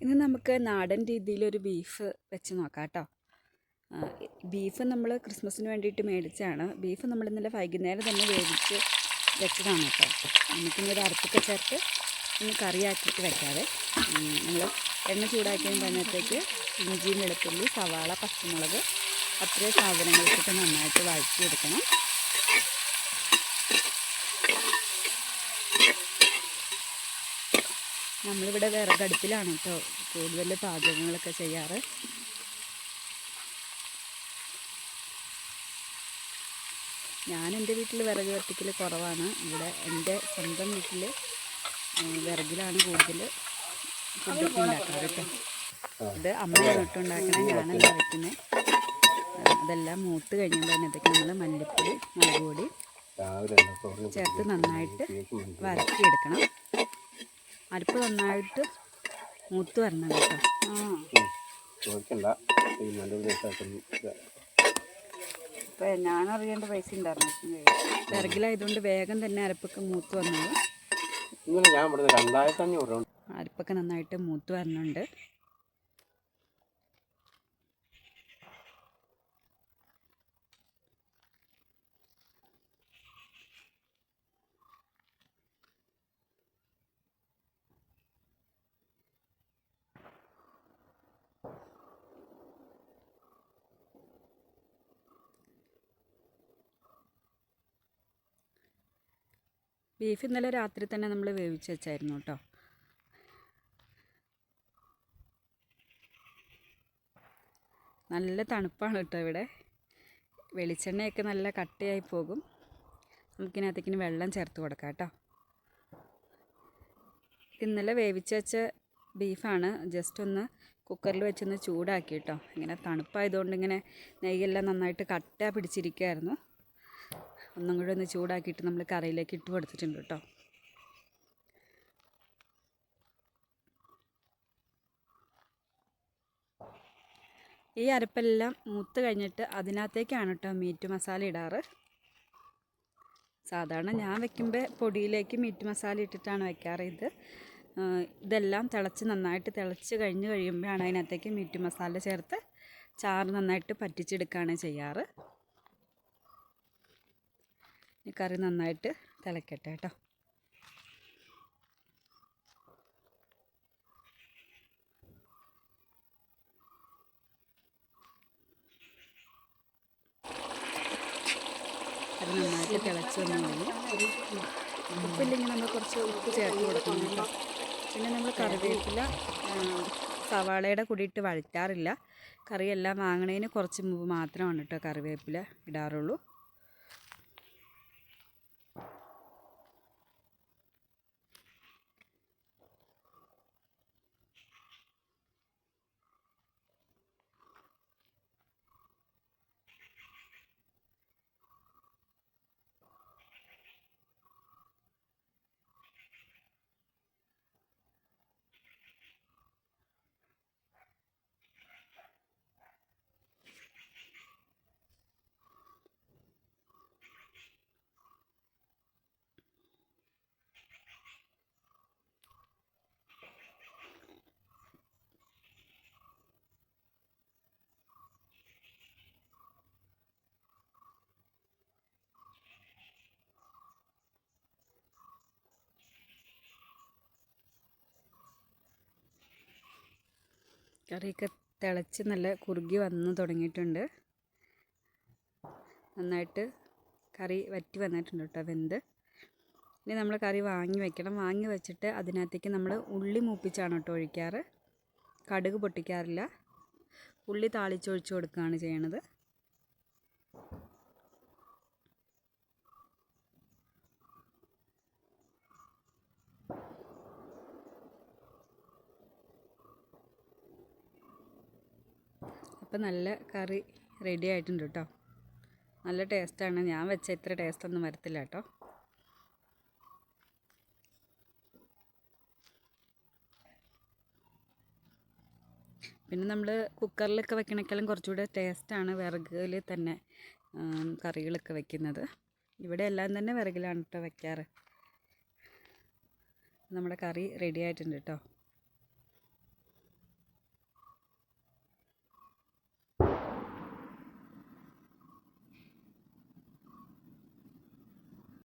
ഇന്ന് നമുക്ക് നാടൻ രീതിയിലൊരു ബീഫ് വെച്ച് നോക്കാം കേട്ടോ. ബീഫ് നമ്മൾ ക്രിസ്മസിന് വേണ്ടിയിട്ട് മേടിച്ചാണ്. ബീഫ് നമ്മൾ ഇന്നലെ വൈകുന്നേരം തന്നെ വേവിച്ച് വെച്ചതാണ് കേട്ടോ. നമുക്കിന്നൊരു അരപ്പൊക്കെ ചേർത്ത് ഒന്ന് കറിയാക്കിയിട്ട് വെക്കാതെ നമ്മൾ എണ്ണ ചൂടാക്കിയതിന് അതിനകത്തേക്ക് ഇഞ്ചി, വെളുത്തുള്ളി, സവാള, പച്ചമുളക് അത്രയും സാധനങ്ങൾ ഇട്ടിട്ട് നന്നായിട്ട് വഴറ്റിയെടുക്കണം. നമ്മളിവിടെ വിറകടുപ്പിലാണ് കേട്ടോ കൂടുതൽ പാചകങ്ങളൊക്കെ ചെയ്യാറ്. ഞാൻ എൻ്റെ വീട്ടിൽ വിറക് കത്തിക്കൽ കുറവാണ്. ഇവിടെ എൻ്റെ സ്വന്തം വീട്ടിൽ വിറകിലാണ് കൂടുതൽ ഫുഡൊക്കെ ഉണ്ടാക്കാറ് കേട്ടോ. ഇത് അമ്മയാണ് തൊട്ടുണ്ടാക്കണേ, ഞാനല്ല വയ്ക്കുന്നത്. അതെല്ലാം മൂത്ത് കഴിയുമ്പോൾ അതിനകത്തേക്ക് നമ്മൾ മല്ലിപ്പൊടി, മുളക് പൊടി ചേർത്ത് നന്നായിട്ട് വരട്ടിയെടുക്കണം. അരിപ്പ് നന്നായിട്ട് മൂത്ത് വരണം കേട്ടോ. ഇപ്പം ഞാനറിയേണ്ട പൈസ ഉണ്ടായിരുന്നു. വിറകിലായതുകൊണ്ട് വേഗം തന്നെ അരപ്പൊക്കെ മൂത്ത് വന്നത്. അരിപ്പൊക്കെ നന്നായിട്ട് മൂത്ത് വരണുണ്ട്. ബീഫ് ഇന്നലെ രാത്രി തന്നെ നമ്മൾ വേവിച്ച് വെച്ചായിരുന്നു കേട്ടോ. നല്ല തണുപ്പാണ് കേട്ടോ ഇവിടെ. വെളിച്ചെണ്ണയൊക്കെ നല്ല കട്ടിയായി പോകും. നമുക്കിനകത്തേക്കിന് വെള്ളം ചേർത്ത് കൊടുക്കാം കേട്ടോ. ഇന്നലെ വേവിച്ച് വെച്ച ബീഫാണ്. ജസ്റ്റ് ഒന്ന് കുക്കറിൽ വെച്ചൊന്ന് ചൂടാക്കി കേട്ടോ. ഇങ്ങനെ തണുപ്പായതുകൊണ്ട് ഇങ്ങനെ നെയ്യെല്ലാം നന്നായിട്ട് കട്ട പിടിച്ചിരിക്കുമായിരുന്നു. ഒന്നും കൂടെ ഒന്ന് ചൂടാക്കിയിട്ട് നമ്മൾ കറിയിലേക്ക് ഇട്ട് കൊടുത്തിട്ടുണ്ട് കേട്ടോ. ഈ അരപ്പെല്ലാം മൂത്ത് കഴിഞ്ഞിട്ട് അതിനകത്തേക്കാണ് കേട്ടോ മീറ്റ് മസാല ഇടാറ്. സാധാരണ ഞാൻ വെക്കുമ്പോൾ പൊടിയിലേക്ക് മീറ്റ് മസാല ഇട്ടിട്ടാണ് വെക്കാറ്. ഇതെല്ലാം നന്നായിട്ട് തിളച്ച് കഴിയുമ്പോഴാണ് അതിനകത്തേക്ക് മീറ്റ് മസാല ചേർത്ത് ചാറ് നന്നായിട്ട് പറ്റിച്ചെടുക്കുകയാണ് ചെയ്യാറ്. ഈ കറി നന്നായിട്ട് തിളക്കട്ടെ കേട്ടോ. അത് നന്നായിട്ട് തിളച്ച് വന്നു. ഉപ്പില്ലെങ്കിൽ നമ്മൾ കുറച്ച് ഉപ്പ് ചേർത്ത് കൊടുക്കണം കേട്ടോ. പിന്നെ നമ്മൾ കറിവേപ്പില സവാളയുടെ കൂടി ഇട്ട് വഴറ്റാറില്ല. കറിയെല്ലാം വാങ്ങണതിന് കുറച്ച് മുമ്പ് മാത്രമാണ് കേട്ടോ കറിവേപ്പില ഇടാറുള്ളൂ. കറിയൊക്കെ തിളച്ച് നല്ല കുറുകി വന്ന് തുടങ്ങിയിട്ടുണ്ട്. നന്നായിട്ട് കറി വറ്റി വന്നിട്ടുണ്ട് കേട്ടോ, വെന്ത്. ഇനി നമ്മൾ കറി വാങ്ങി വെക്കണം. വാങ്ങി വെച്ചിട്ട് അതിനകത്തേക്ക് നമ്മൾ ഉള്ളി മൂപ്പിച്ചാണ് കേട്ടോ ഒഴിക്കാറ്. കടുക് പൊട്ടിക്കാറില്ല. ഉള്ളി താളിച്ചൊഴിച്ച് കൊടുക്കുകയാണ് ചെയ്യണത്. അപ്പം നല്ല കറി റെഡി ആയിട്ടുണ്ട് കേട്ടോ. നല്ല ടേസ്റ്റാണ്. ഞാൻ വെച്ച ഇത്ര ടേസ്റ്റൊന്നും വരത്തില്ല കേട്ടോ. പിന്നെ നമ്മൾ കുക്കറിലൊക്കെ വെക്കണേക്കാളും കുറച്ചുകൂടെ ടേസ്റ്റാണ് വിറകിൽ തന്നെ കറികളൊക്കെ വെക്കുന്നത്. ഇവിടെ എല്ലാം തന്നെ വിറകിലാണ് കേട്ടോ വെക്കാറ്. നമ്മുടെ കറി റെഡി ആയിട്ടുണ്ട് കേട്ടോ.